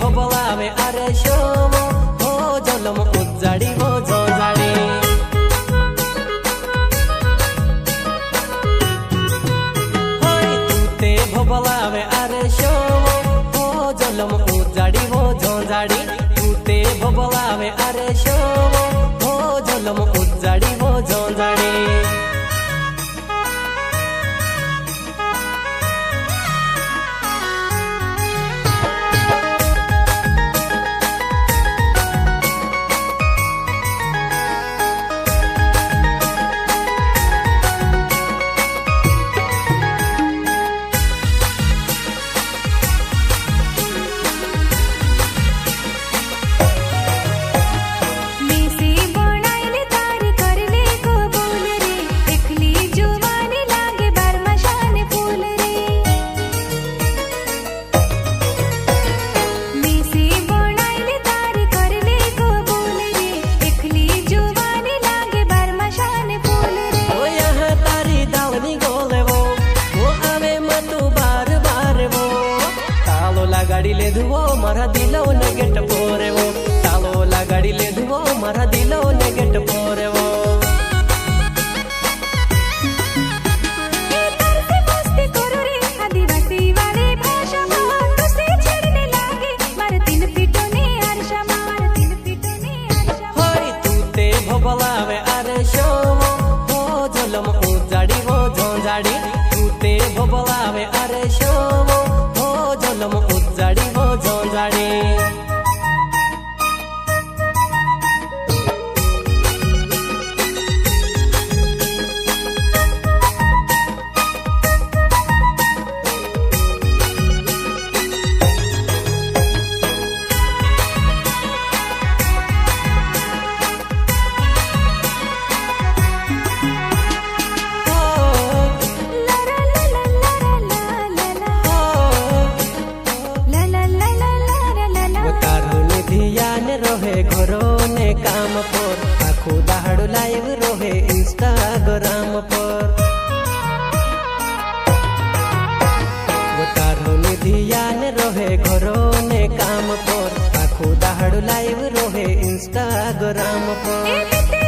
भोबलावे अरे शोवो हो जलम उजाड़ी हो जोजाड़ी होय तूते भोबलावे अरे शोवो हो जलम उजाड़ी हो जोजाड़ी तूते भोबलावे अरे शोवो हो जलम उजाड़ी हो जोजाड़ी गाड़ी ले धुओ मारा दिलो ने गेट पोरे वो तालो ला गाड़ी ले धुओ मारा दिलो ने गेट पोरे वो होय तूते भोबलावे अरे शोवो हो जलम उजाड़ी हो जोजाड़ी तूते भोबलावे अरे शोवो हो जलम उजाड़ी हो जोजाड़ी रोहे घरो ने काम पर आखो दाहड़ लाइव रोहे इंस्टाग्राम पर वो तारो निधियान रोहे घरो ने काम पर आखो दाहड़ लाइव रोहे इंस्टाग्राम पर